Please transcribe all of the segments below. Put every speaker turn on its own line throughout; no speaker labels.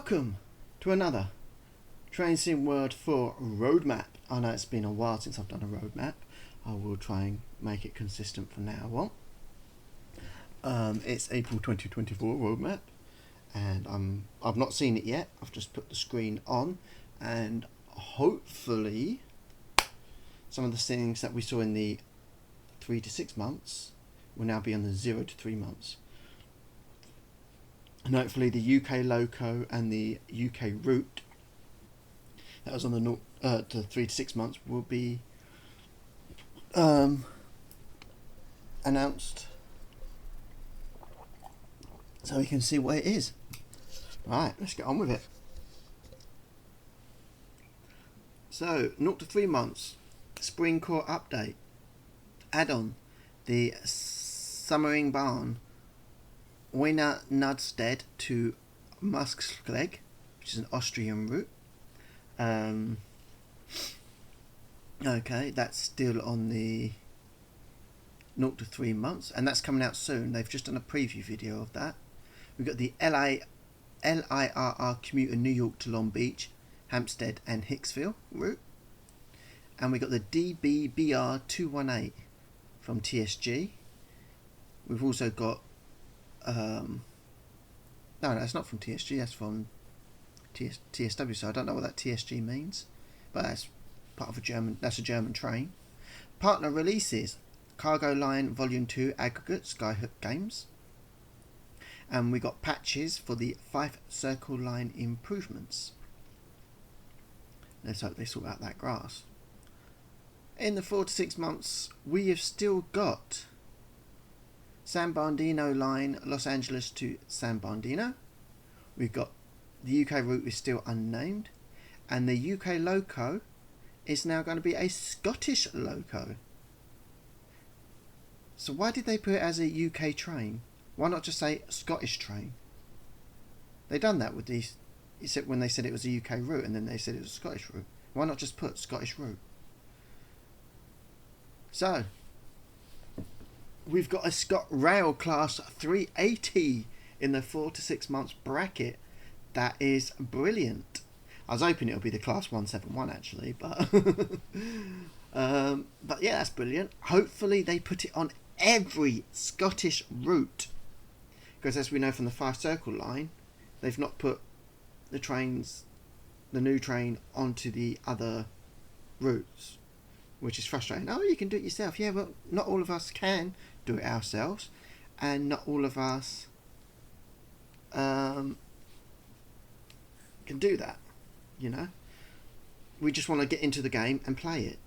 Welcome to another Train Sim World 4 road map. I know it's been a while since I've done a road map. I will try and make it consistent from now on. It's April 2024 road map, and I've not seen it yet. I've just put the screen on, and hopefully some of the things that we saw in the 3 to 6 months will now be on the 0 to 3 months. And hopefully the UK loco and the UK route that was on the 3 to 6 months will be announced, so we can see what it is. Right, let's get on with it. So 0 to 3 months spring core update, add-on the Summering Barn Wiener Nudstead to Muskleg, which is an Austrian route. Okay, that's still on the 0 to 3 months, and that's coming out soon. They've just done a preview video of that. We've got the LIRR commuter New York to Long Beach, Hampstead and Hicksville route. And we got the DBBR 218 from TSG. We've also got no, that's not from TSG, that's from TSW, so I don't know what that TSG means, but that's part of a German train. Partner releases: Cargo Line Volume 2 Aggregate Skyhook Games, and we got patches for the Fife Circle Line improvements. Let's hope they sort out that grass. In the 4 to 6 months, we have still got San Bernardino Line Los Angeles to San Bernardino. We've got the UK route is still unnamed, and the UK loco is now going to be a Scottish loco. So why did they put it as a UK train? Why not just say Scottish train? They done that with these, except when they said it was a UK route and then they said it was a Scottish route. Why not just put Scottish route? So we've got a ScotRail class 380 in the 4 to 6 months bracket. That is brilliant. I was hoping it would be the class 171 actually, but but yeah, that's brilliant. Hopefully they put it on every Scottish route, because as we know from the Fife Circle Line, they've not put the new train onto the other routes, which is frustrating. Oh, you can do it yourself. Yeah, well, not all of us can do it ourselves, and not all of us can do that. You know, we just want to get into the game and play it.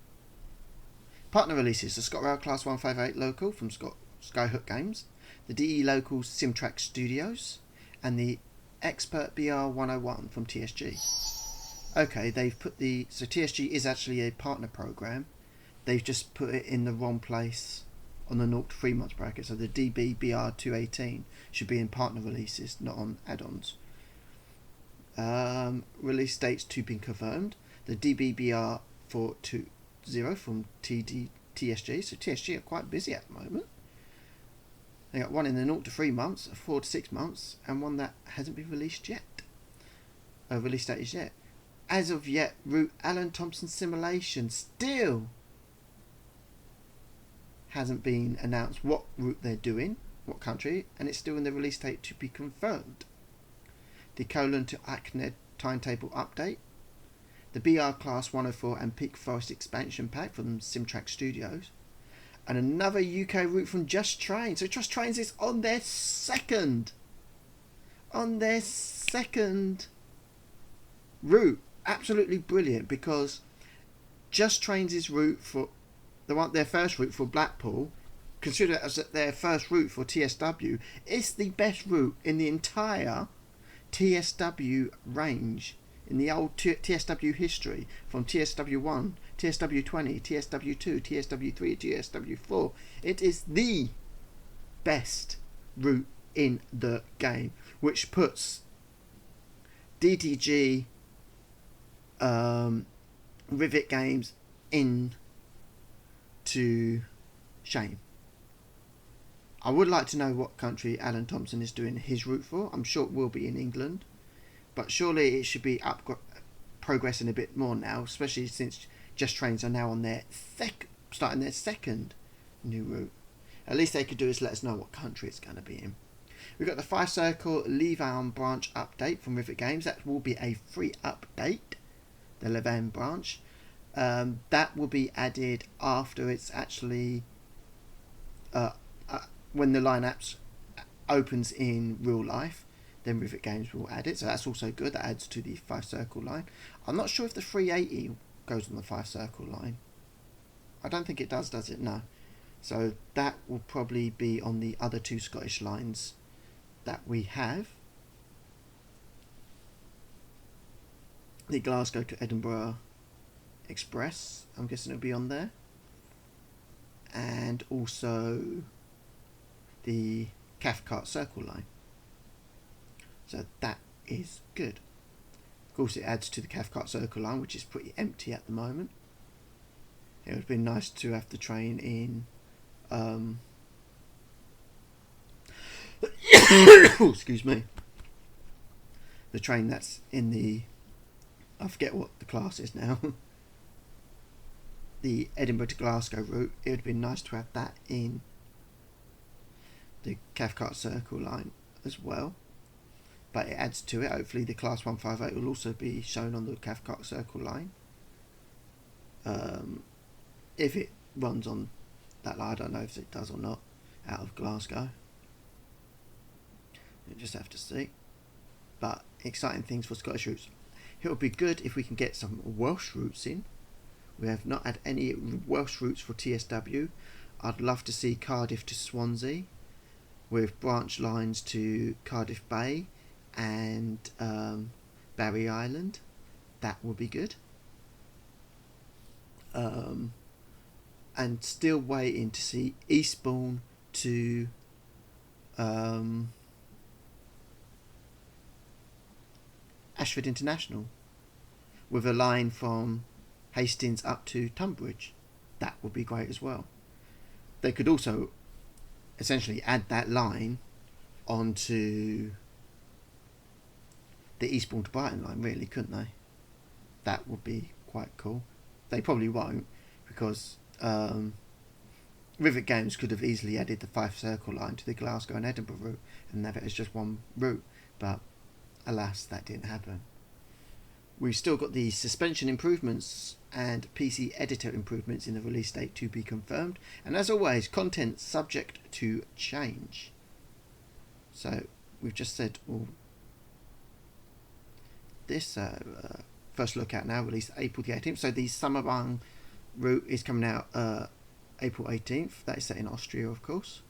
Partner releases: the ScotRail Class 158 local from Skyhook Games, the DE Local Simtrack Studios, and the Expert BR 101 from TSG. Okay, they've put so TSG is actually a partner program. They've just put it in the wrong place on the 0 to 3 months bracket. So the DBBR 218 should be in partner releases, not on add-ons. Release dates to be confirmed: the DBBR 420 from TSG. So TSG are quite busy at the moment. They got one in the 0 to 3 months, 4 to 6 months, and one that hasn't been released yet. Release date is yet. As of yet, route Alan Thompson Simulation still hasn't been announced what route they're doing, what country, and it's still in the release date to be confirmed. The Colon to Akned timetable update, the BR Class 104 and Peak Forest expansion pack from Simtrack Studios, and another UK route from Just Train. So Just Trains is on their second route. Absolutely brilliant, because Just Trains' route for their first route for Blackpool, consider it as their first route for TSW, is the best route in the entire TSW range, in the old TSW history, from TSW1, TSW20, TSW2, TSW3, TSW4. It is the best route in the game, which puts DTG Rivet Games into shame. I would like to know what country Alan Thompson is doing his route for. I'm sure it will be in England, but surely it should be progressing a bit more now, especially since Just Trains are now on their starting their second new route. At least they could do is let us know what country it's going to be in. We've got the 5 Circle Levan branch update from Rivet Games. That will be a free update, the Levan branch. That will be added after it's actually when the lineups opens in real life. Then Rivet Games will add it, so that's also good. That adds to the 5 Circle line. I'm not sure if the 380 goes on the 5 Circle line. I don't think it does it? No. So that will probably be on the other 2 Scottish lines that we have. The Glasgow to Edinburgh Express, I'm guessing it'll be on there. And also the Cathcart Circle line. So that is good. Of course, it adds to the Cathcart Circle line, which is pretty empty at the moment. It would have been nice to have the train in excuse me. The train that's in the, I forget what the class is now, the Edinburgh to Glasgow route. It would have been nice to have that in the Cathcart Circle line as well. But it adds to it. Hopefully the Class 158 will also be shown on the Cathcart Circle line. If it runs on that line, I don't know if it does or not, out of Glasgow. We'll just have to see. But exciting things for Scottish routes. It would be good if we can get some Welsh routes in. We have not had any Welsh routes for TSW. I'd love to see Cardiff to Swansea with branch lines to Cardiff Bay and Barry Island. That would be good. And still waiting to see Eastbourne to Ashford International with a line from Hastings up to Tunbridge. That would be great as well. They could also essentially add that line onto the Eastbourne to Brighton line, really, couldn't they? That would be quite cool. They probably won't, because Rivet Games could have easily added the 5 Circle line to the Glasgow and Edinburgh route and have it as just one route, but alas, that didn't happen. We've still got the suspension improvements and PC editor improvements in the release date to be confirmed, and as always, content subject to change. So we've just said all this. First look out now, released April the 18th. So the Summerbang route is coming out April 18th. That is set in Austria, of course.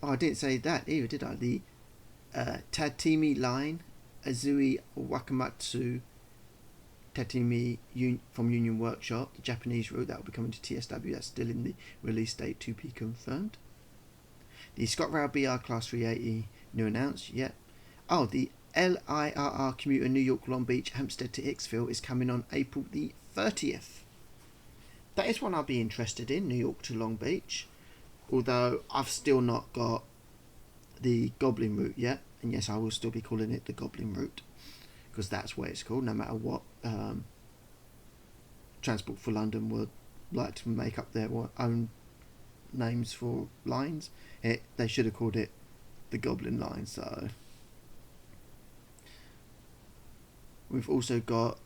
Oh, I didn't say that either, did I? The Tatimi line, Azui Wakamatsu Tatimi from Union Workshop, the Japanese route, that will be coming to TSW. That's still in the release date to be confirmed. The ScotRail BR Class 380 new announced, yet. Oh, the LIRR commuter New York Long Beach Hampstead to Hicksville is coming on April the 30th. That is one I'll be interested in, New York to Long Beach. Although I've still not got the Goblin route yet. And yes, I will still be calling it the Goblin route, because that's what it's called, no matter what Transport for London would like to make up their own names for lines. They should have called it the Goblin line. So we've also got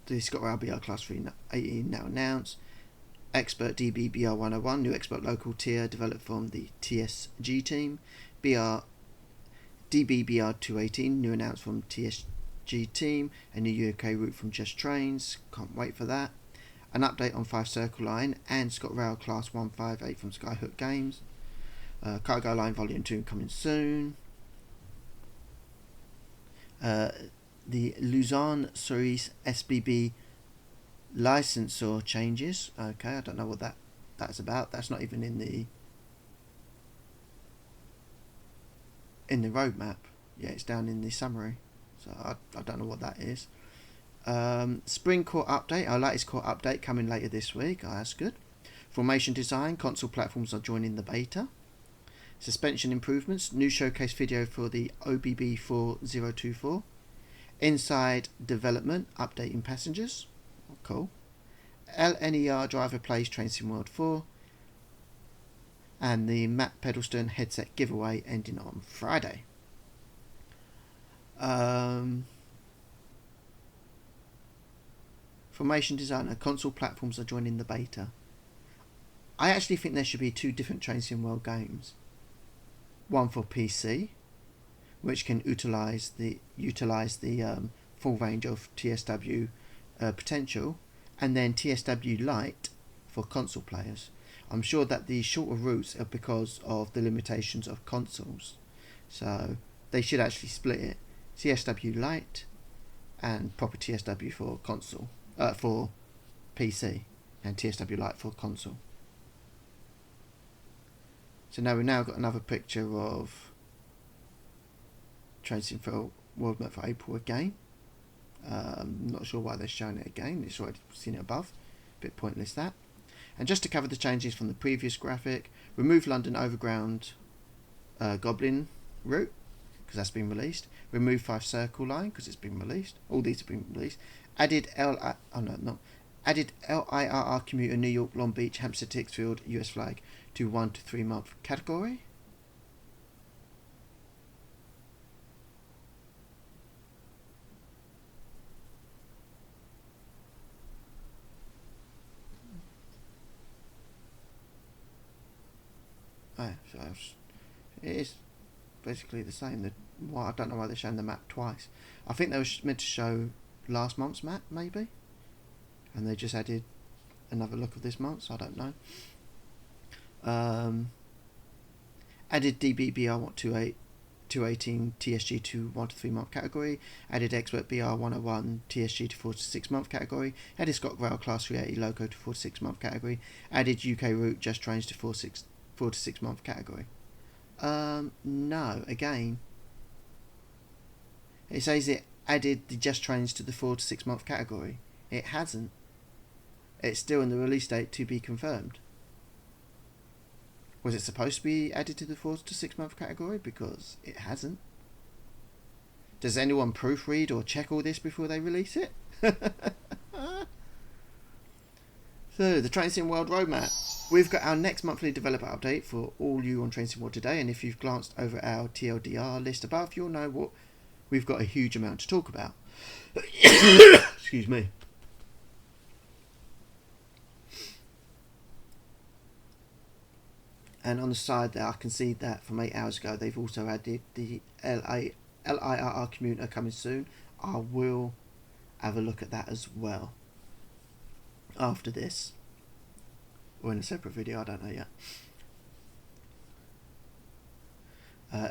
the ScotRail BR Class 380 now announced. Expert DB BR 101, new expert local tier developed from the TSG team. DB BR 218, new announced from TSG team. A new UK route from Just Trains, can't wait for that. An update on 5 Circle Line and ScotRail Class 158 from Skyhook Games. Cargo Line Volume 2 coming soon. The Luzon Cerise SBB licensor changes. Okay, I don't know what that's about. That's not even in the roadmap. Yeah, it's down in the summary. So I don't know what that is. Spring Core update. Our latest core update coming later this week. Oh, that's good. Formation design. Console platforms are joining the beta. Suspension improvements, new showcase video for the OBB 4024. Inside development, updating passengers. Cool. LNER driver plays Train Sim World 4. And the Matt Pedalston headset giveaway ending on Friday. Formation designer, console platforms are joining the beta. I actually think there should be 2 different Train Sim World games. One for PC, which can utilise the full range of TSW potential, and then TSW Lite for console players. I'm sure that the shorter routes are because of the limitations of consoles, so they should actually split it. TSW Lite and proper TSW for console, for PC, and TSW Lite for console. So now we've got another picture of Train Sim World Map for April again. Not sure why they're showing it again. It's already seen it above. A bit pointless that. And just to cover the changes from the previous graphic, remove London Overground Goblin route, because that's been released. Remove 5 Circle Line, because it's been released. All these have been released. Added LIRR commuter New York, Long Beach, Hampstead, Hicksfield, US flag to 1 to 3 month category. So it is basically the same. I don't know why they're showing the map twice. I think they were meant to show last month's map, maybe, and they just added another look of this month, so I don't know. Added DBBR 218 TSG to 1 to 3 month category. Added Expert BR 101 TSG to 4 to 6 month category. Added ScotRail Class 380 Loco to 4 to 6 month category. Added UK Route Just Trains to 4 to 6 month category. No, again, it says it added the Just Trains to the 4 to 6 month category. It hasn't. It's still in the release date to be confirmed. Was it supposed to be added to the 4 to 6 month category? Because it hasn't. Does anyone proofread or check all this before they release it? So, the Train Sim World Road Map. We've got our next monthly developer update for all you on Train Sim World today, and if you've glanced over our TLDR list above, you'll know what we've got a huge amount to talk about. Excuse me. And on the side there, I can see that from 8 hours ago, they've also added the LIRR commuter coming soon. I will have a look at that as well after this, or in a separate video, I don't know yet.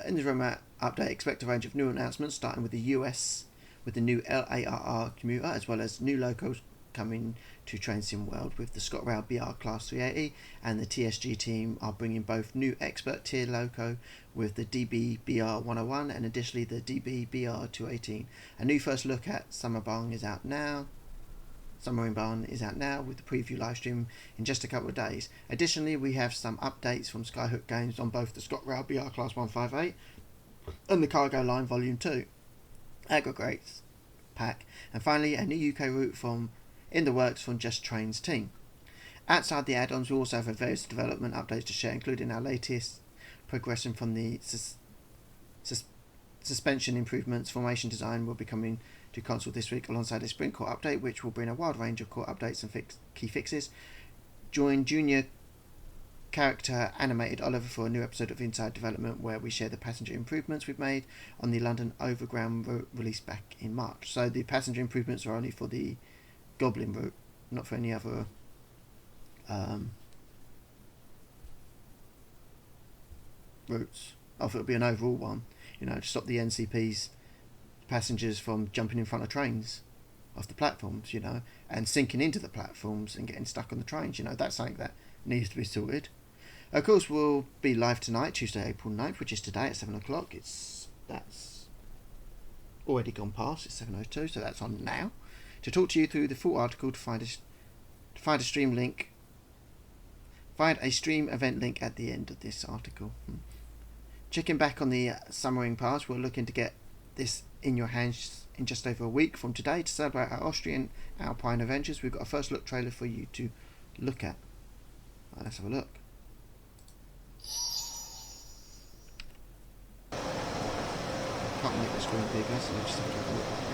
In the roadmap update, expect a range of new announcements, starting with the US with the new LIRR commuter, as well as new locos coming to Train Sim World with the ScotRail BR Class 380, and the TSG team are bringing both new expert tier loco with the DB-BR 101 and additionally the DB-BR 218. A new first look at Submarine is out now with the preview live stream in just a couple of days. Additionally, we have some updates from Skyhook Games on both the ScotRail BR Class 158 and the Cargo Line Volume 2 aggregates pack, and finally a new UK route in the works from Just Trains team. Outside the add-ons, we also have various development updates to share, including our latest progression from the suspension improvements. Formation design will be coming to console this week alongside a sprint core update, which will bring a wide range of core updates and key fixes. Join junior character animated Oliver for a new episode of Inside Development, where we share the passenger improvements we've made on the London Overground route released back in March. So the passenger improvements are only for the Goblin route, not for any other routes. I thought it would be an overall one, to stop the NCP's passengers from jumping in front of trains off the platforms, and sinking into the platforms and getting stuck on the trains. That's something that needs to be sorted. Of course, we'll be live tonight, Tuesday, April 9th, which is today at 7 o'clock. That's already gone past. It's 7:02, so that's on now. To talk to you through the full article, to find a stream event link at the end of this article. Checking back on the submarine pass, we're looking to get this in your hands in just over a week from today to celebrate our Austrian Alpine adventures. We've got a first look trailer for you to look at. Right, let's have a look. Can't make the screen bigger, so we'll just have to have a look like this.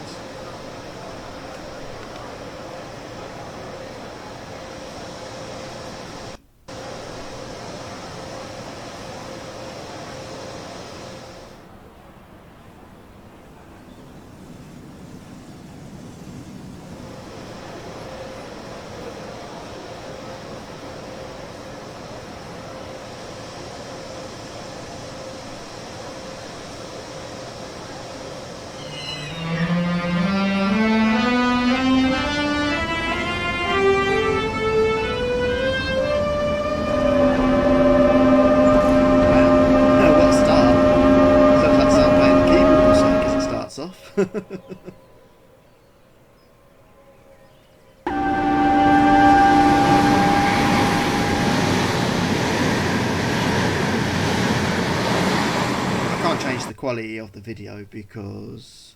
I can't change the quality of the video because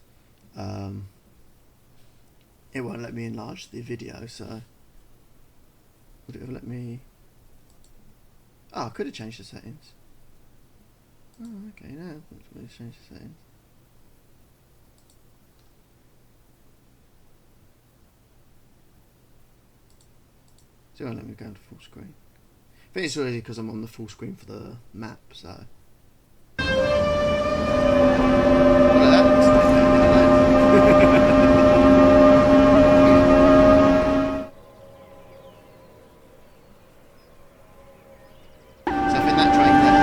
it won't let me enlarge the video, so would it have let me? Oh, I could have changed the settings. Oh, okay, now let's change the settings. So it won't let me go into full screen. I think it's really because I'm on the full screen for the map, so. Look at that. So I think that train there.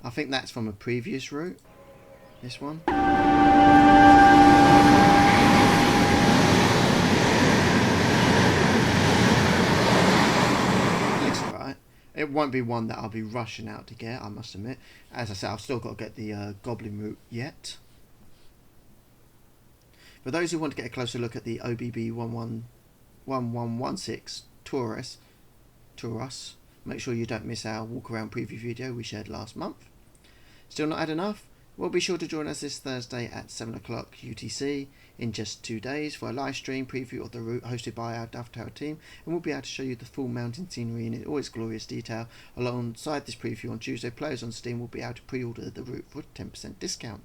I think that's from a previous route. This one. It won't be one that I'll be rushing out to get, I must admit. As I said, I've still got to get the Goblin route yet. For those who want to get a closer look at the OBB 1116 Taurus, make sure you don't miss our walk around preview video we shared last month. Still not had enough? Well, be sure to join us this Thursday at 7 o'clock UTC in just 2 days for a live stream preview of the route hosted by our Dovetail team, and we'll be able to show you the full mountain scenery in all its glorious detail. Alongside this preview on Tuesday, players on Steam will be able to pre-order the route for a 10% discount.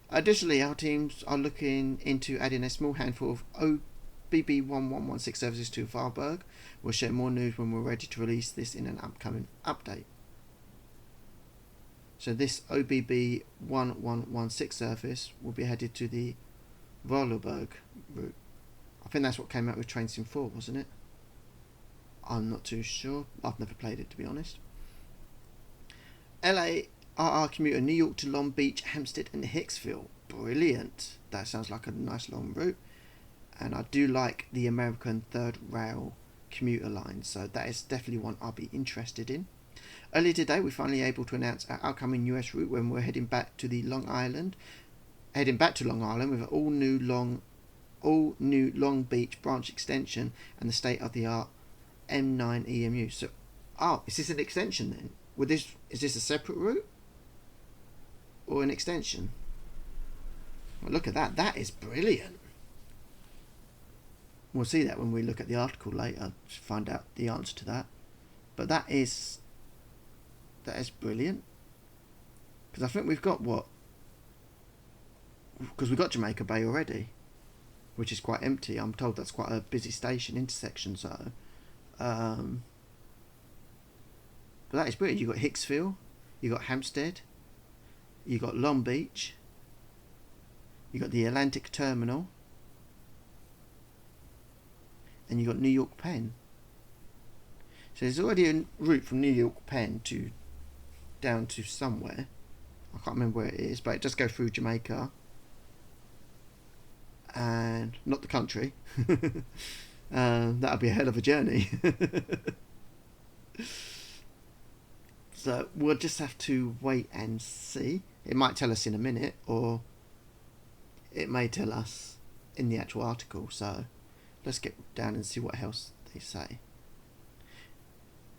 Additionally, our teams are looking into adding a small handful of OBB 1116 services to Varberg. We'll share more news when we're ready to release this in an upcoming update. So this OBB 1116 service will be headed to the Vorarlberg route. I think that's what came out with Train Sim 4, wasn't it? I'm not too sure. I've never played it, to be honest. LA commuter, New York to Long Beach, Hampstead and Hicksville. Brilliant. That sounds like a nice long route. And I do like the American Third Rail commuter line, so that is definitely one I'll be interested in. Earlier today, we're finally able to announce our upcoming US route when we're heading back to Long Island with an all new Long Beach branch extension and the state-of-the-art M9 EMU. So, is this an extension then? Is this a separate route or an extension? Well, look at that. That is brilliant. We'll see that when we look at the article later to find out the answer to that. But that is brilliant, because I think we've got because we've got Jamaica Bay already, which is quite empty. I'm told that's quite a busy station intersection, so but that is brilliant. You've got Hicksville, you've got Hampstead, you've got Long Beach, you've got the Atlantic Terminal, and you've got New York Penn. So there's already a route from New York Penn down to somewhere. I can't remember where it is, but it does go through Jamaica. And not the country. That'll be a hell of a journey. So we'll just have to wait and see. It might tell us in a minute, or it may tell us in the actual article. So let's get down and see what else they say.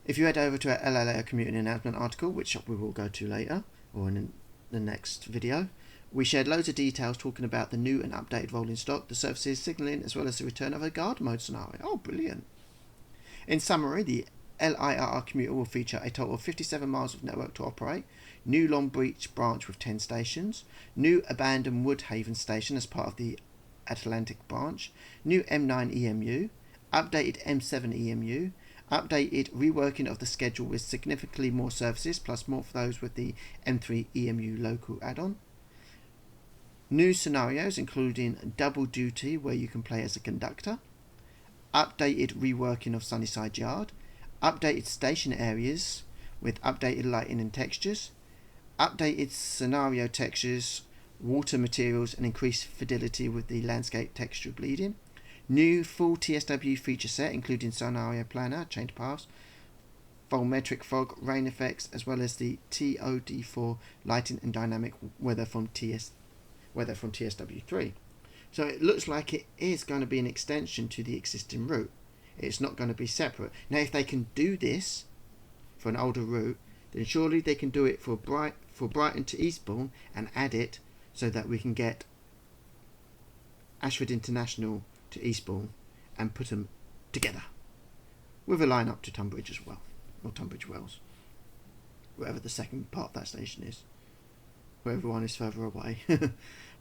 If you head over to our LLA community announcement article, which we will go to later, or in the next video, we shared loads of details talking about the new and updated rolling stock, the services, signalling, as well as the return of a guard mode scenario. Oh, brilliant. In summary, the LIRR commuter will feature a total of 57 miles of network to operate, new Long Beach branch with 10 stations, new abandoned Woodhaven station as part of the Atlantic branch, new M9 EMU, updated M7 EMU, updated reworking of the schedule with significantly more services, plus more for those with the M3 EMU local add-on, new scenarios including double duty where you can play as a conductor, updated reworking of Sunnyside Yard, updated station areas with updated lighting and textures, updated scenario textures, water materials and increased fidelity with the landscape texture bleeding, new full TSW feature set including scenario planner, change paths, volumetric fog, rain effects, as well as the TOD4 lighting and dynamic weather from TSW3. So it looks like it is going to be an extension to the existing route. It's not going to be separate. Now, if they can do this for an older route, then surely they can do it for Brighton to Eastbourne and add it so that we can get Ashford International to Eastbourne and put them together with a line up to Tunbridge as well, or Tunbridge Wells, wherever the second part of that station is, where everyone is further away.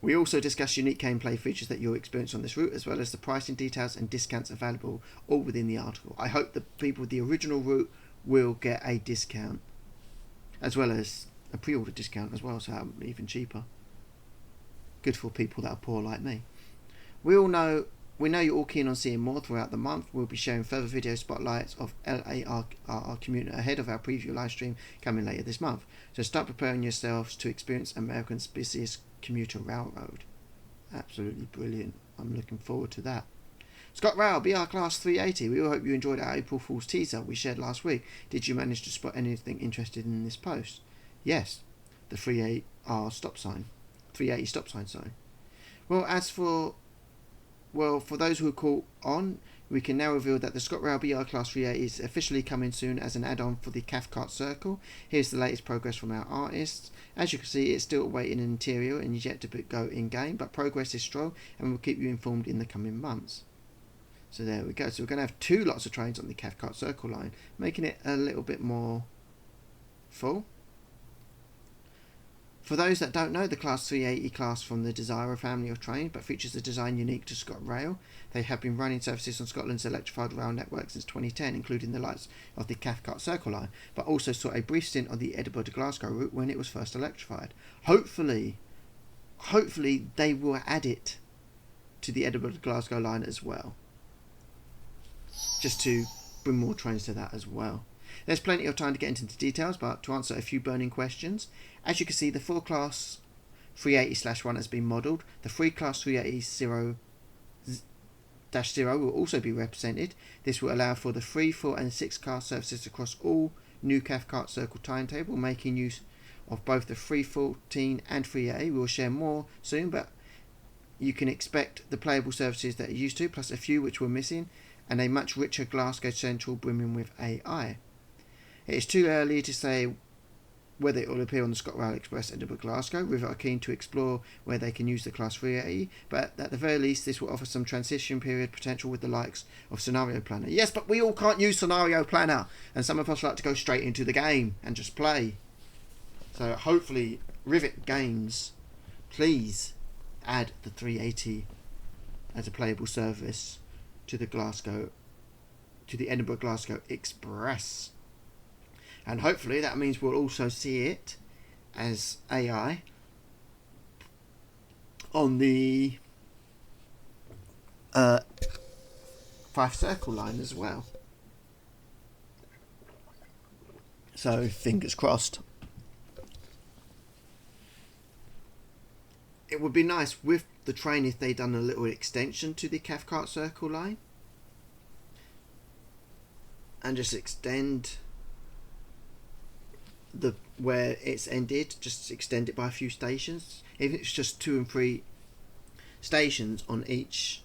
We also discussed unique gameplay features that you'll experience on this route, as well as the pricing details and discounts available, all within the article. I hope the people with the original route will get a discount, as well as a pre-order discount as well, so that'll be even cheaper. Good for people that are poor like me. We know you're all keen on seeing more throughout the month. We'll be sharing further video spotlights of LARR community ahead of our preview live stream coming later this month. So start preparing yourselves to experience America's busiest commuter railroad. Absolutely brilliant. I'm looking forward to that. Scott Rao, BR Class 380. We all hope you enjoyed our April Fool's teaser we shared last week. Did you manage to spot anything interested in this post? Yes, the 380 stop sign. Sorry. Well, for those who are caught on, we can now reveal that the ScotRail BR Class 380 is officially coming soon as an add-on for the Cathcart Circle. Here's the latest progress from our artists. As you can see, it's still awaiting an interior and is yet to go in-game, but progress is strong and we'll keep you informed in the coming months. So there we go. So we're going to have 2 lots of trains on the Cathcart Circle line, making it a little bit more full. For those that don't know, the Class 380 class from the Desira family of trains, but features a design unique to ScotRail. They have been running services on Scotland's electrified rail network since 2010, including the likes of the Cathcart Circle line, but also saw a brief stint on the Edinburgh to Glasgow route when it was first electrified. Hopefully they will add it to the Edinburgh to Glasgow line as well, just to bring more trains to that as well. There's plenty of time to get into the details, but to answer a few burning questions, as you can see, the 4 Class 380/1 has been modelled. The 3 Class 380-0 will also be represented. This will allow for the 3, 4 and 6 car services across all new Cathcart Circle timetable, making use of both the 314 and 380. We will share more soon, but you can expect the playable services that are used to, plus a few which were missing, and a much richer Glasgow Central brimming with AI. It is too early to say whether it will appear on the ScotRail Express Edinburgh Glasgow. Rivet are keen to explore where they can use the Class 380, but at the very least this will offer some transition period potential with the likes of Scenario Planner. Yes, but we all can't use Scenario Planner, and some of us like to go straight into the game and just play. So hopefully Rivet Games, please add the 380 as a playable service to the Edinburgh Glasgow Express. And hopefully that means we'll also see it as AI on the Fife Circle line as well. So fingers crossed. It would be nice with the train if they done a little extension to the Cathcart Circle line and just extend where it's ended, just extend it by a few stations. If it's just 2 and 3 stations on each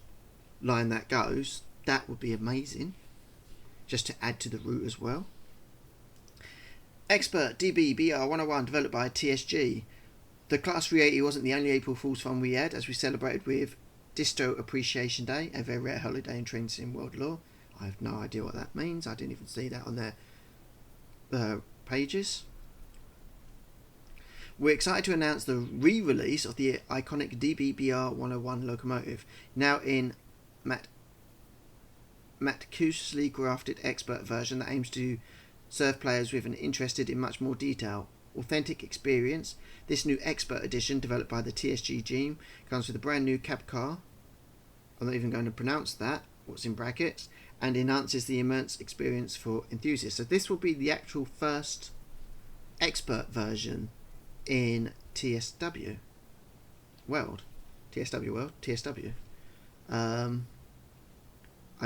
line that goes, that would be amazing, just to add to the route as well. Expert DB-BR101 developed by TSG. The Class 380 wasn't the only April Fool's fun we had, as we celebrated with Distro Appreciation Day, a very rare holiday in Train Sim World lore. I have no idea what that means. I didn't even see that on their pages. We're excited to announce the re-release of the iconic DB-BR101 locomotive, now in meticulously grafted expert version that aims to serve players with an interested in much more detail, authentic experience. This new expert edition, developed by the TSG team, comes with a brand new cab car. I'm not even going to pronounce that, what's in brackets, and enhances the immense experience for enthusiasts. So this will be the actual first expert version in TSW World. TSW. I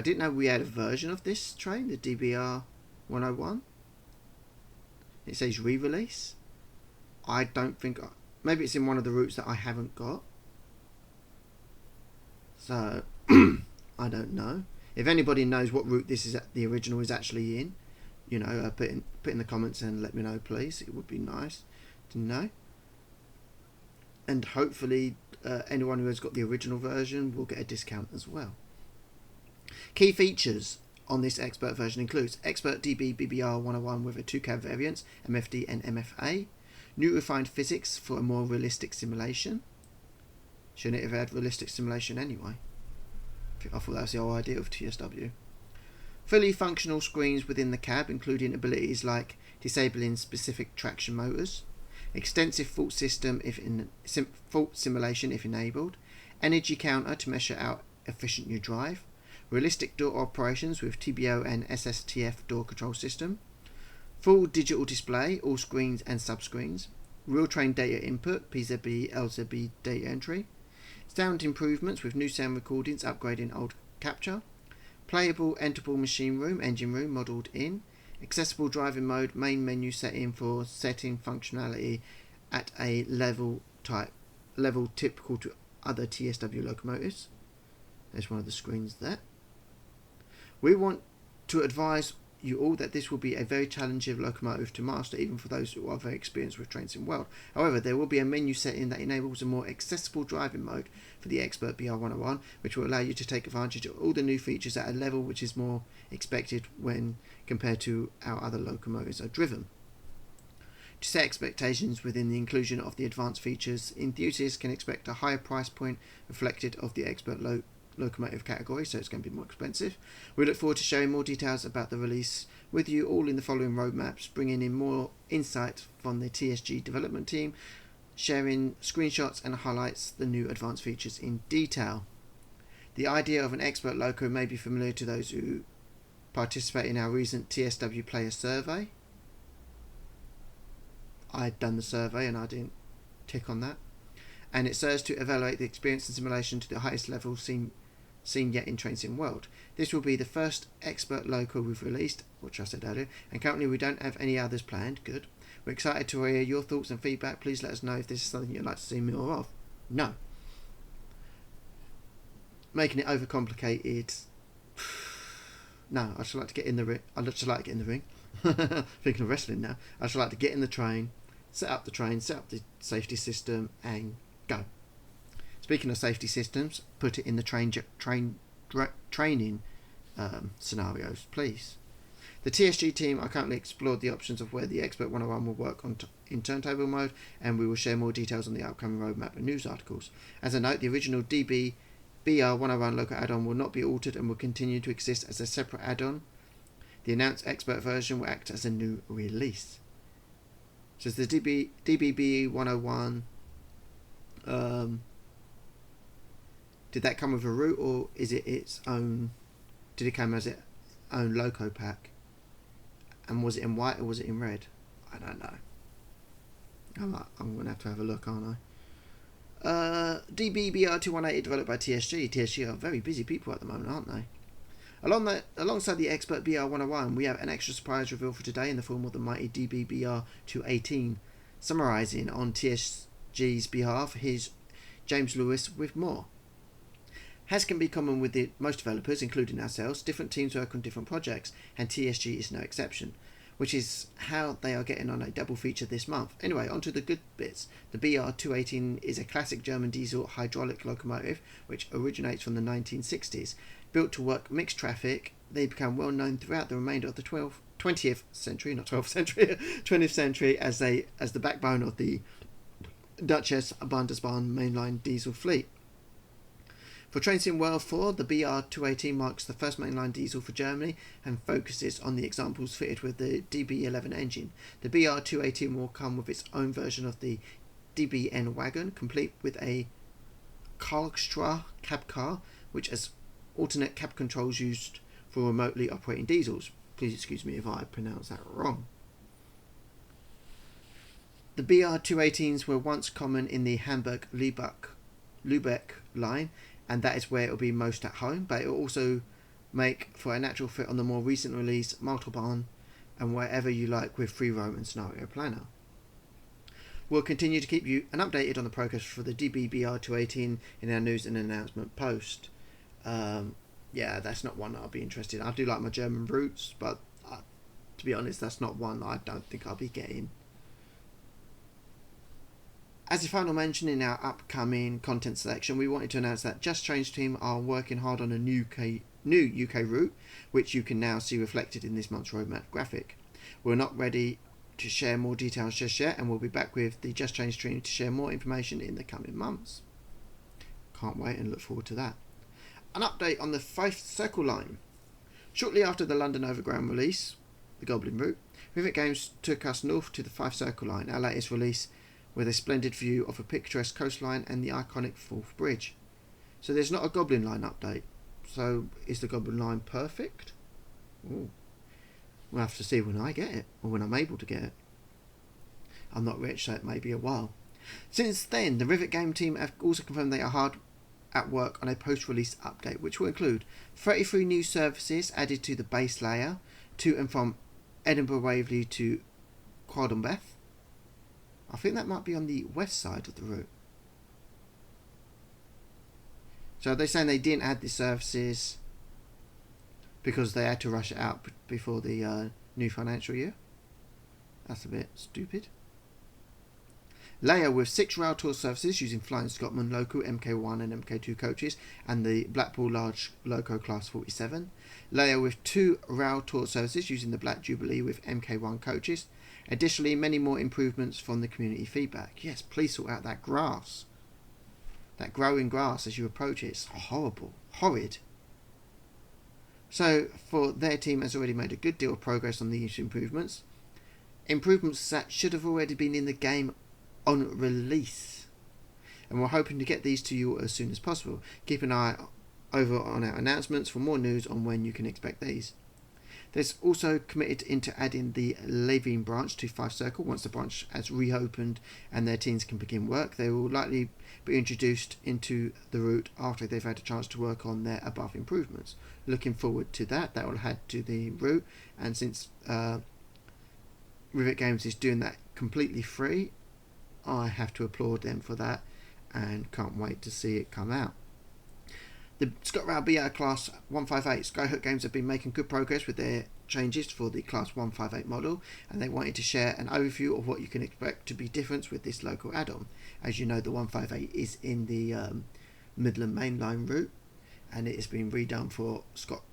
didn't know we had a version of this train, the DBR 101. It says re-release. I don't think... Maybe it's in one of the routes that I haven't got. So, I don't know. If anybody knows what route this is, the original is actually in, you know, put in the comments and let me know, please. It would be nice to know. And hopefully anyone who has got the original version will get a discount as well. Key features on this expert version includes Expert DB BBR 101 with a 2 cab variants, MFD and MFA, new refined physics for a more realistic simulation. Shouldn't it have had realistic simulation anyway? I thought that was the whole idea of TSW. Fully functional screens within the cab, including abilities like disabling specific traction motors, extensive fault simulation if enabled, energy counter to measure out efficient new drive, realistic door operations with TBO and SSTF door control system, full digital display, all screens and subscreens, real train data input, PZB, LZB data entry, sound improvements with new sound recordings upgrading old capture, playable enterable machine room, engine room modelled in, accessible driving mode, main menu setting for setting functionality at a level typical to other TSW locomotives. There's one of the screens there. We want to advise you all that this will be a very challenging locomotive to master, even for those who are very experienced with Train Sim World. However, there will be a menu setting that enables a more accessible driving mode for the Expert BR101, which will allow you to take advantage of all the new features at a level which is more expected when compared to our other locomotives are driven. To set expectations within the inclusion of the advanced features, enthusiasts can expect a higher price point reflected of the Expert locomotive category, so it's going to be more expensive. We look forward to sharing more details about the release with you all in the following roadmaps, bringing in more insight from the TSG development team, sharing screenshots and highlights the new advanced features in detail. The idea of an expert loco may be familiar to those who participate in our recent TSW player survey. I'd done the survey and I didn't tick on that. And it serves to evaluate the experience and simulation to the highest level seen yet in Train Sim World. This will be the first expert loco we've released, which I said earlier, and currently we don't have any others planned. Good. We're excited to hear your thoughts and feedback. Please let us know if this is something you'd like to see more of. No. Making it overcomplicated. No, I'd just like to get in the ring. I'd just like to get in the ring. Thinking of wrestling now. I'd just like to get in the train, set up the safety system, and go. Speaking of safety systems, put it in the training scenarios, please. The TSG team are currently explored the options of where the Expert 101 will work in turntable mode, and we will share more details on the upcoming roadmap and news articles. As a note, the original DB BR101 local add-on will not be altered and will continue to exist as a separate add-on. The announced Expert version will act as a new release. So the DBB101, did that come with a route, or is it its own? Did it come as its own loco pack? And was it in white or was it in red? I don't know. I'm going to have a look, aren't I? DBBR2180 developed by TSG. TSG are very busy people at the moment, aren't they? Alongside the Expert BR101, we have an extra surprise reveal for today in the form of the mighty DBBR218, summarising on TSG's behalf his James Lewis with more. As can be common with most developers, including ourselves, different teams work on different projects, and TSG is no exception. which is how they are getting on a double feature this month. Anyway, on to the good bits. The BR218 is a classic German diesel hydraulic locomotive which originates from the 1960s. Built to work mixed traffic, they become well known throughout the remainder of the 20th century, not 12th century, 20th century as the backbone of the Duchess Bundesbahn mainline diesel fleet. For Trains in World 4, the BR218 marks the first mainline diesel for Germany and focuses on the examples fitted with the DB11 engine. The BR218 will come with its own version of the DBN wagon, complete with a Karlstra cab car, which has alternate cab controls used for remotely operating diesels. Please excuse me if I pronounce that wrong. The BR218s were once common in the Hamburg-Lübeck line, and that is where it will be most at home, but it will also make for a natural fit on the more recent release Multibahn and wherever you like with Free Roam and Scenario Planner. We'll continue to keep you updated on the progress for the DBBR218 in our news and announcement post. Yeah, that's not one that I'll be interested in. I do like my German roots, but to be honest, that's not one that I don't think I'll be getting. As a final mention in our upcoming content selection, we wanted to announce that Just Change team are working hard on a new UK route, which you can now see reflected in this month's roadmap graphic. We're not ready to share more details just yet, and we'll be back with the Just Change team to share more information in the coming months. Can't wait and look forward to that. An update on the Fife Circle line. Shortly after the London Overground release, the Goblin route, Rivet Games took us north to the Fife Circle line, our latest release, with a splendid view of a picturesque coastline and the iconic Forth Bridge. So there's not a Goblin Line update. So is the Goblin Line perfect? Ooh. We'll have to see when I get it, or when I'm able to get it. I'm not rich, so it may be a while. Since then, the Rivet Game team have also confirmed they are hard at work on a post-release update, which will include 33 new services added to the base layer, to and from Edinburgh Waverley to Qualdenbeth. I think that might be on the west side of the route. So they're saying they didn't add the services because they had to rush it out before the new financial year. That's a bit stupid. Layer with 6 rail tour services using Flying Scotsman Local MK1 and MK2 coaches and the Blackpool Large Loco Class 47. Layer with 2 rail tour services using the Black Jubilee with MK1 coaches. Additionally, many more improvements from the community feedback. Yes, please sort out that grass. That growing grass as you approach it. It's horrible. Horrid. So, for their team has already made a good deal of progress on these improvements. Improvements that should have already been in the game on release. And we're hoping to get these to you as soon as possible. Keep an eye over on our announcements for more news on when you can expect these. There's also committed into adding the Levine branch to Fife Circle. Once the branch has reopened and their teams can begin work, they will likely be introduced into the route after they've had a chance to work on their above improvements. Looking forward to that. That will add to the route, and since Rivet Games is doing that completely free, I have to applaud them for that and can't wait to see it come out. The ScotRail BR Class 158 Skyhook Games have been making good progress with their changes for the Class 158 model, and they wanted to share an overview of what you can expect to be different with this local add-on. As you know, the 158 is in the Midland Mainline route, and it has been redone for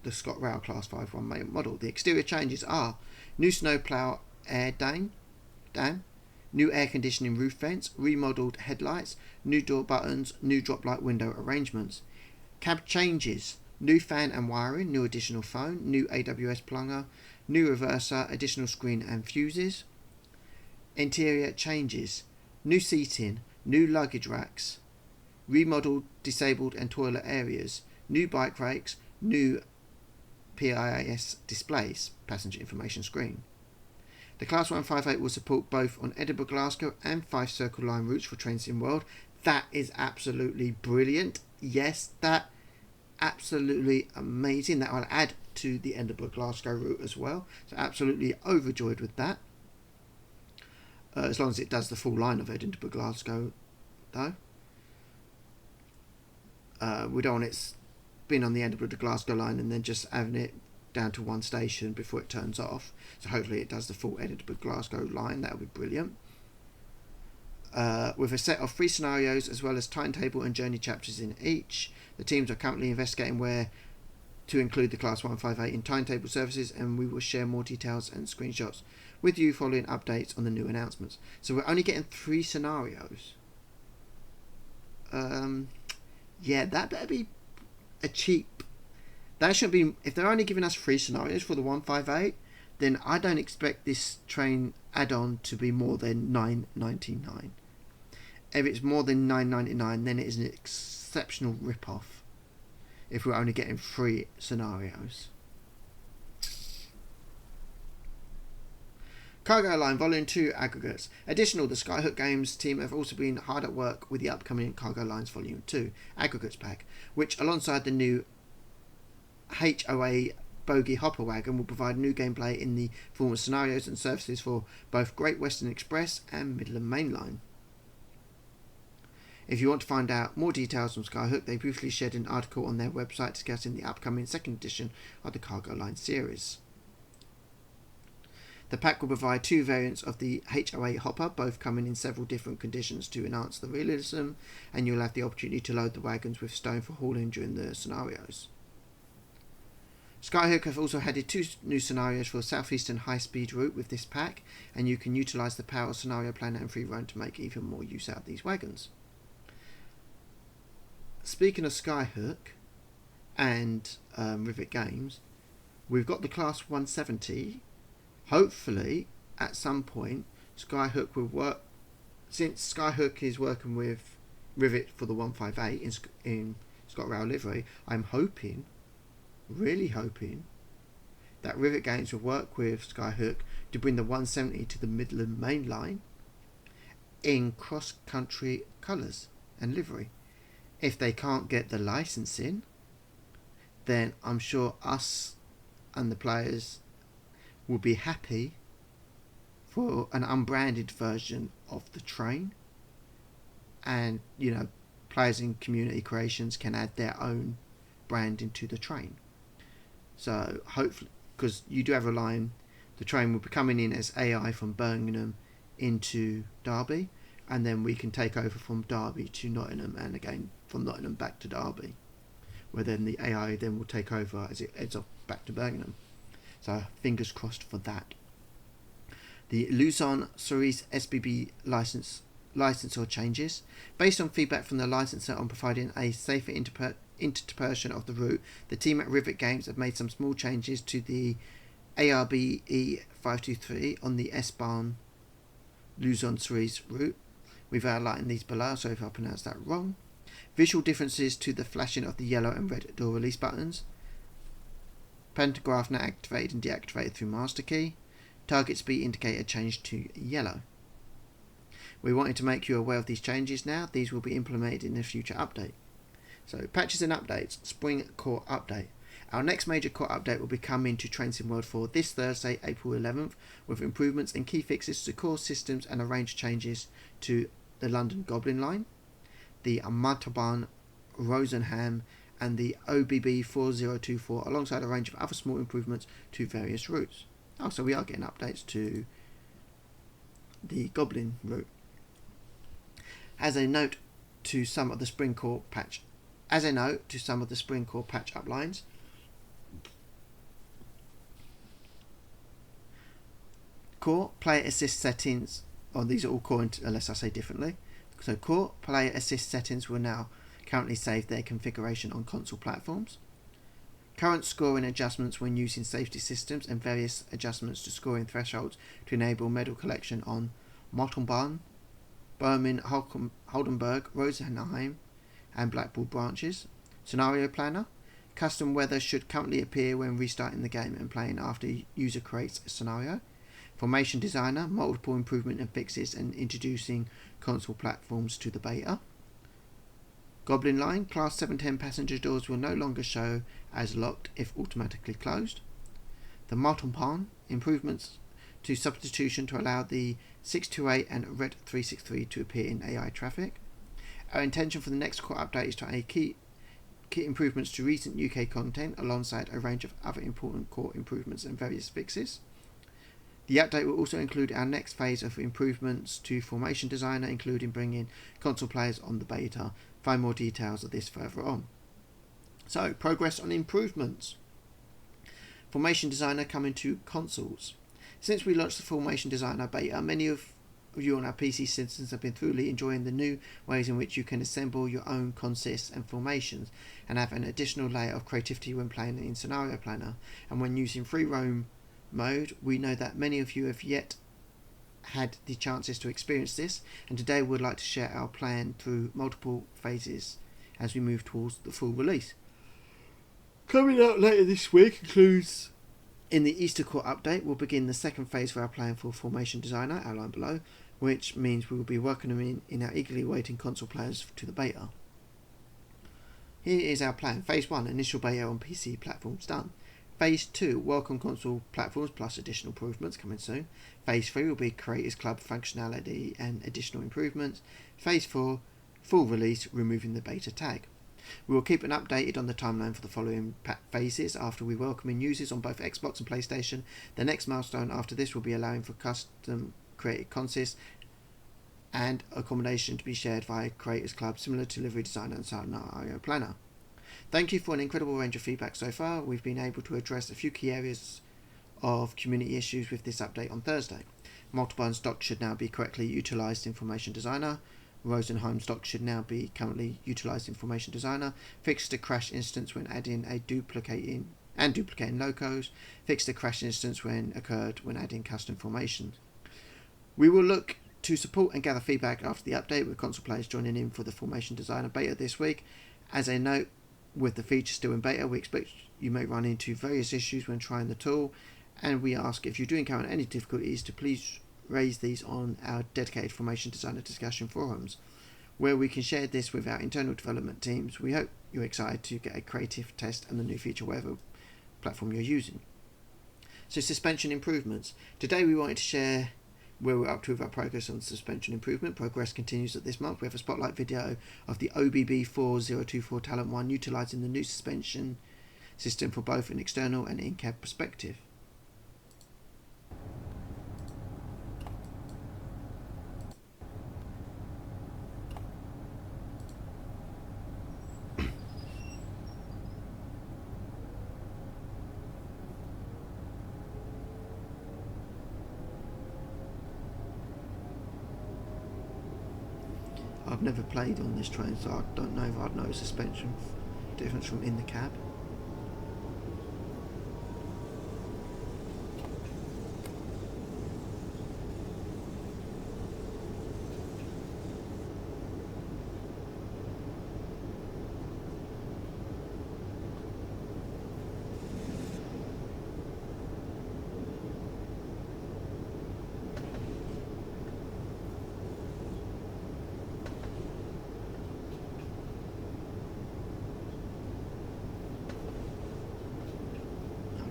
the ScotRail Class 51 model. The exterior changes are new snowplow air dam, new air conditioning roof vents, remodelled headlights, new door buttons, new drop light window arrangements. Cab changes, new fan and wiring, new additional phone, new AWS plunger, new reverser, additional screen and fuses. Interior changes, new seating, new luggage racks, remodelled disabled and toilet areas, new bike rakes, new PIAS displays, passenger information screen. The Class 158 will support both on Edinburgh, Glasgow and Fife Circle Line routes for Trains in World. That is absolutely brilliant. Yes, that absolutely amazing. That will add to the Edinburgh Glasgow route as well. So absolutely overjoyed with that. As long as it does the full line of Edinburgh Glasgow though. We don't want it being on the Edinburgh to Glasgow line and then just having it down to one station before it turns off. So hopefully it does the full editable Glasgow line. That would be brilliant. With a set of 3 scenarios as well as timetable and journey chapters in each. The teams are currently investigating where to include the Class 158 in timetable services, and we will share more details and screenshots with you following updates on the new announcements. So we're only getting 3 scenarios. Yeah, that better be a cheap. That shouldn't be. If they're only giving us 3 scenarios for the 158, then I don't expect this train add-on to be more than $9.99. If it's more than $9.99, then it is an exceptional rip-off. If we're only getting 3 scenarios. Cargo Line Volume 2 aggregates. Additional, the Skyhook Games team have also been hard at work with the upcoming Cargo Lines Volume 2 aggregates pack, which alongside the new HOA Bogie Hopper Wagon will provide new gameplay in the form of scenarios and services for both Great Western Express and Midland Main Line. If you want to find out more details from Skyhook, they briefly shared an article on their website discussing the upcoming second edition of the Cargo Line series. The pack will provide 2 variants of the HOA Hopper, both coming in several different conditions to enhance the realism, and you'll have the opportunity to load the wagons with stone for hauling during the scenarios. Skyhook have also added 2 new scenarios for Southeastern high-speed route with this pack, and you can utilise the power of Scenario Planner and Free Roam to make even more use out of these wagons. Speaking of Skyhook and Rivet Games, we've got the Class 170. Hopefully, at some point, Skyhook will work. Since Skyhook is working with Rivet for the 158 in ScotRail livery, I'm hoping, really hoping, that Rivet Games will work with Skyhook to bring the 170 to the Midland Main Line in cross-country colours and livery. If they can't get the licensing, then I'm sure us and the players will be happy for an unbranded version of the train, and players in Community Creations can add their own branding to the train. So hopefully, because you do have a line, the train will be coming in as AI from Birmingham into Derby, and then we can take over from Derby to Nottingham, and again from Nottingham back to Derby, where then the AI then will take over as it heads off back to Birmingham. So fingers crossed for that. The Luzon Cerise SBB licensor changes. Based on feedback from the licensor on providing a safer interpretation of the route, the team at Rivet Games have made some small changes to the ARBE 523 on the S-Bahn Luzon Cerise route. We've outlined these below, so if I pronounce that wrong. Visual differences to the flashing of the yellow and red door release buttons. Pantograph now activated and deactivated through master key. Target speed indicator changed to yellow. We wanted to make you aware of these changes now. These will be implemented in a future update. So, patches and updates. Spring core update. Our next major core update will be coming to Train Sim World 4 this Thursday, April 11th, with improvements and key fixes to core systems and a range of changes to the London Goblin line, the Martaban Rosenham and the OBB 4024, alongside a range of other small improvements to various routes. Oh, so we are getting updates to the Goblin route. As a note to some of the Spring Core patch uplines, Core Player Assist settings, these are all core unless I say differently. So Core Player Assist settings will now currently save their configuration on console platforms. Current scoring adjustments when using safety systems and various adjustments to scoring thresholds to enable medal collection on Martaban, Birmingham, Holdenburg, Rosenheim and Blackpool branches. Scenario Planner. Custom weather should currently appear when restarting the game and playing after user creates a scenario. Formation Designer. Multiple improvement and fixes and introducing console platforms to the beta. Goblin Line. Class 710 passenger doors will no longer show as locked if automatically closed. The Martaban. Improvements to substitution to allow the 628 and Red 363 to appear in AI traffic. Our intention for the next core update is to kit improvements to recent UK content alongside a range of other important core improvements and various fixes. The update will also include our next phase of improvements to Formation Designer, including bringing console players on the beta. Find more details of this further on. So, progress on improvements. Formation Designer coming to consoles. Since we launched the Formation Designer beta, many of you on our PC citizens have been thoroughly enjoying the new ways in which you can assemble your own consists and formations and have an additional layer of creativity when playing in Scenario Planner. And when using free roam mode, we know that many of you have yet had the chances to experience this, and today we'd like to share our plan through multiple phases as we move towards the full release. Coming out later this week includes, in the Easter Core update, we'll begin the second phase of our plan for Formation Designer, outlined below, which means we will be welcoming in our eagerly waiting console players to the beta. Here is our plan. Phase 1, initial beta on PC platforms done. Phase 2, welcome console platforms plus additional improvements coming soon. Phase 3 will be Creators Club functionality and additional improvements. Phase 4, full release, removing the beta tag. We will keep an updated on the timeline for the following phases after we welcome in users on both Xbox and PlayStation. The next milestone after this will be allowing for custom created consists and accommodation to be shared via Creators Club, similar to Delivery Designer and Scenario Planner. Thank you for an incredible range of feedback so far. We've been able to address a few key areas of community issues with this update on Thursday. Multiple stock should now be correctly utilised in Formation Designer. Rosenheim stock should now be currently utilised in Formation Designer. Fix the crash instance when adding a duplicating locos. Fix the crash instance when occurred when adding custom formations. We will look to support and gather feedback after the update, with console players joining in for the Formation Designer beta this week. As a note, with the feature still in beta, we expect you may run into various issues when trying the tool, and we ask if you do encounter any difficulties to please raise these on our dedicated Formation Designer discussion forums, where we can share this with our internal development teams. We hope you're excited to get a creative test and the new feature whatever platform you're using. So, suspension improvements. Today we wanted to share where we're up to with our progress on suspension improvement. Progress continues at this month. We have a spotlight video of the OBB 4024 Talent 1 utilising the new suspension system for both an external and in-cab perspective. I've never played on this train, so I don't know if I'd know suspension difference from in the cab.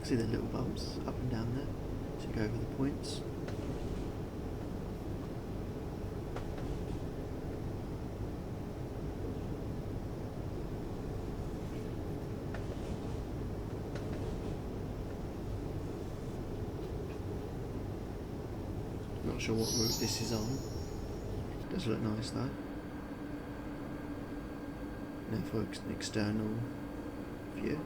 See the little bumps up and down there to go over the points. Not sure what route this is on. Does look nice though. Now for an external view.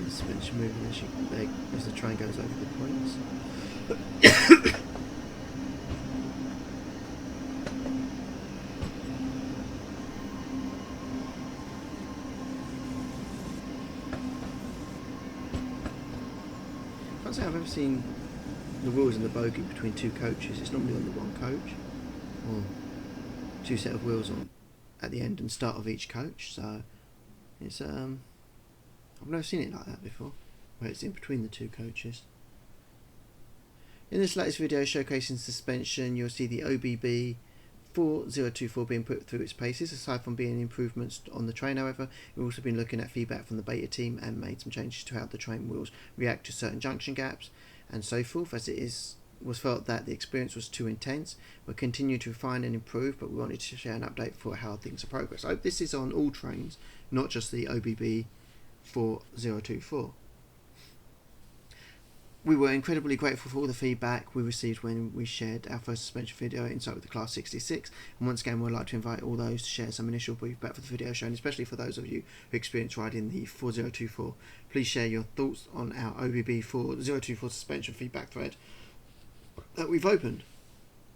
Suspension moving as the train goes over the points. can't say I've ever seen the wheels and the bogie between two coaches. It's normally on the one coach, or two set of wheels on at the end and start of each coach. So it's I've never seen it like that before, where it's in between the two coaches. In this latest video showcasing suspension, you'll see the OBB 4024 being put through its paces. Aside from being improvements on the train, however, we've also been looking at feedback from the beta team and made some changes to how the train wheels react to certain junction gaps and so forth, as it was felt that the experience was too intense. We'll continue to refine and improve, but we wanted to share an update for how things are progress. I hope this is on all trains, not just the OBB 4024. We were incredibly grateful for all the feedback we received when we shared our first suspension video inside with the Class 66, and once again we'd like to invite all those to share some initial feedback for the video shown, especially for those of you who experienced riding the 4024. Please share your thoughts on our OBB 4024 suspension feedback thread that we've opened.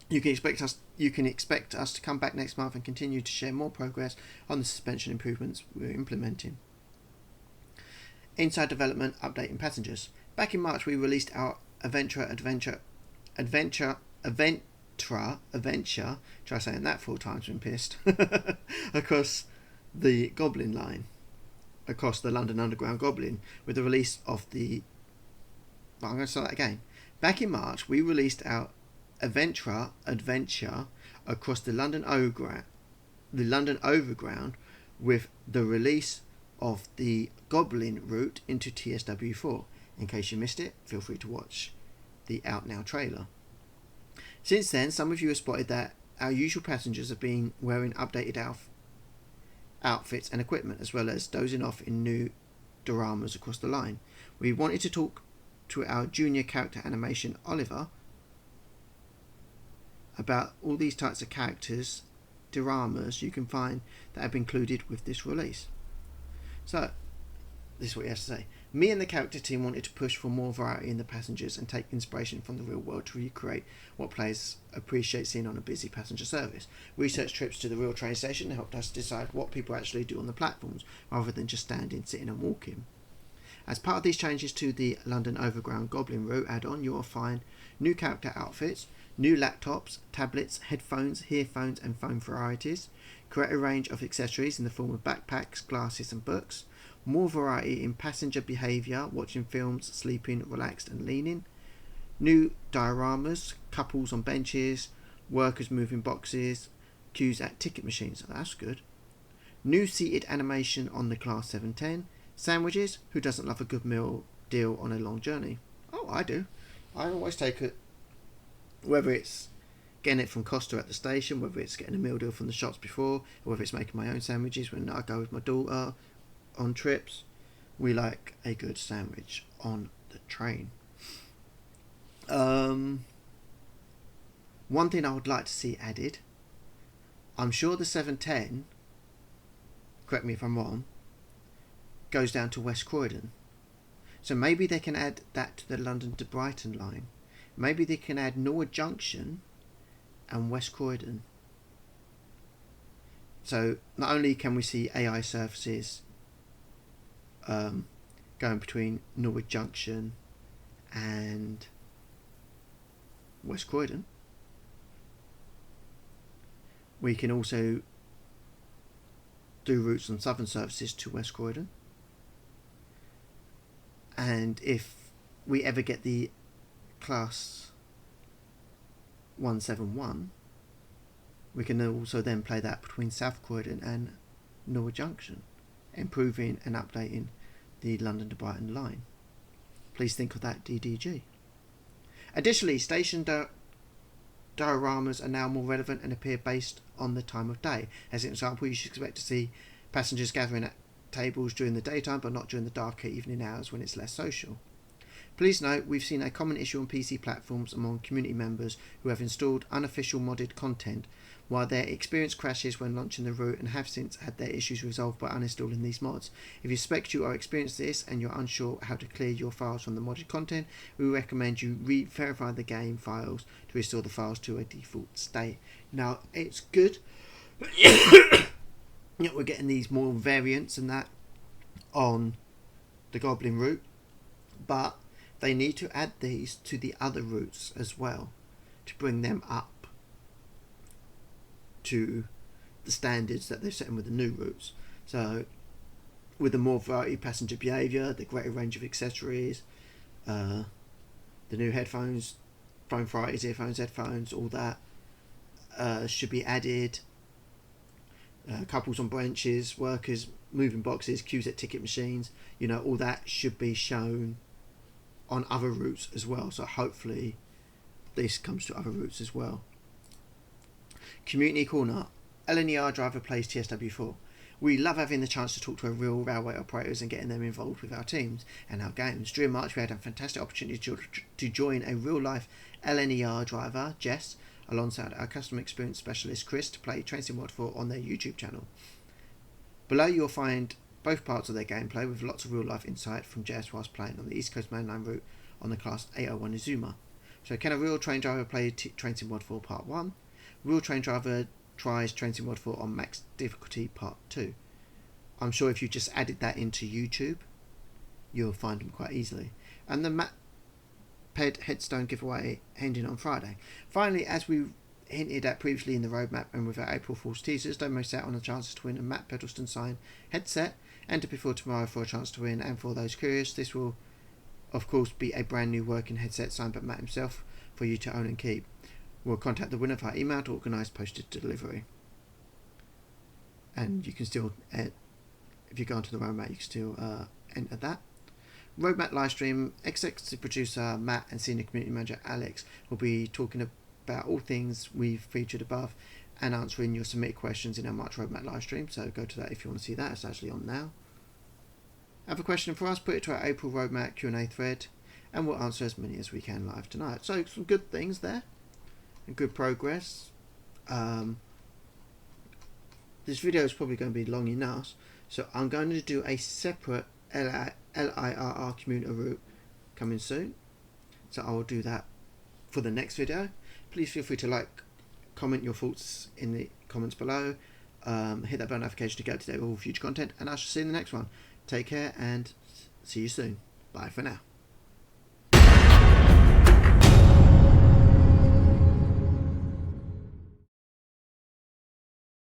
You can expect us to come back next month and continue to share more progress on the suspension improvements we're implementing. Inside development, updating passengers. Back in March, we released our Adventure, try saying that 4 times when pissed, across the Goblin line, across the London Underground Goblin, with the release of the... Well, I'm going to start that again. Back in March, we released our Adventure across the London Overground, with the release of the Goblin route into TSW4. In case you missed it, feel free to watch the Out Now trailer. Since then, some of you have spotted that our usual passengers have been wearing updated outfits and equipment, as well as dozing off in new dioramas across the line. We wanted to talk to our junior character animation, Oliver, about all these types of characters, dioramas you can find that have been included with this release. So, this is what he has to say. Me and the character team wanted to push for more variety in the passengers and take inspiration from the real world to recreate what players appreciate seeing on a busy passenger service. Research trips to the real train station helped us decide what people actually do on the platforms, rather than just standing, sitting and walking. As part of these changes to the London Overground Goblin route add-on, you will find new character outfits, new laptops, tablets, headphones, earphones and phone varieties, create a range of accessories in the form of backpacks, glasses and books, more variety in passenger behaviour, watching films, sleeping, relaxed and leaning, new dioramas, couples on benches, workers moving boxes, queues at ticket machines, oh, that's good, new seated animation on the Class 710, sandwiches, who doesn't love a good meal deal on a long journey? Oh, I do. I always take it, whether it's getting it from Costa at the station, whether it's getting a meal deal from the shops before, or whether it's making my own sandwiches when I go with my daughter on trips. We like a good sandwich on the train. One thing I would like to see added, I'm sure the 710, correct me if I'm wrong, goes down to West Croydon. So maybe they can add that to the London to Brighton line. Maybe they can add Norwood Junction and West Croydon. So not only can we see AI services going between Norwood Junction and West Croydon, we can also do routes on Southern services to West Croydon. And if we ever get the Class 171, we can also then play that between South Croydon and Norwood Junction, improving and updating the London to Brighton line. Please think of that, DDG. Additionally, station dioramas are now more relevant and appear based on the time of day. As an example, you should expect to see passengers gathering at tables during the daytime, but not during the darker evening hours when it's less social. Please note, we've seen a common issue on PC platforms among community members who have installed unofficial modded content, while their experience crashes when launching the route and have since had their issues resolved by uninstalling these mods. If you suspect you are experiencing this and you're unsure how to clear your files from the modded content, we recommend you re-verify the game files to restore the files to a default state. Now, it's good we're getting these more variants and that on the Goblin route, but they need to add these to the other routes as well to bring them up to the standards that they're setting with the new routes. So with the more variety passenger behaviour, the greater range of accessories, the new headphones, phone varieties, earphones, headphones, all that should be added. Couples on benches, workers moving boxes, queues at ticket machines, all that should be shown on other routes as well. So hopefully this comes to other routes as well. Community Corner. LNER driver plays TSW4. We love having the chance to talk to real railway operators and getting them involved with our teams and our games. During March we had a fantastic opportunity to join a real life LNER driver, Jess, alongside our customer experience specialist Chris, to play Train Sim World 4 on their YouTube channel. Below you'll find both parts of their gameplay with lots of real life insight from Jess whilst playing on the East Coast Mainline route on the Class 801 Izuma. So can a real train driver play Train Sim World 4 Part 1? Real train driver tries Train Sim World 4 on max difficulty Part 2. I'm sure if you just added that into YouTube, you'll find them quite easily. And the map headstone giveaway ending on Friday. Finally, as we hinted at previously in the roadmap and with our April Fool's teasers, don't miss out on the chances to win a Matt Pedalston signed headset. Enter before tomorrow for a chance to win, and for those curious, this will of course be a brand new working headset signed by Matt himself for you to own and keep. We'll contact the winner via email to organise postage delivery. And you can still, if you go onto the roadmap, you can still enter that. Roadmap livestream, executive producer Matt and senior community manager Alex will be talking about all things we've featured above and answering your submitted questions in our March roadmap livestream. So go to that if you want to see that. It's actually on now. Have a question for us, put it to our April roadmap Q&A thread, and we'll answer as many as we can live tonight. So some good things there and good progress. This video is probably going to be long enough, so I'm going to do a separate LIRR commuter route coming soon. So I will do that for the next video. Please feel free to like, comment your thoughts in the comments below, hit that bell notification to get up to date with all future content, and I shall see you in the next one. Take care and see you soon. Bye for now.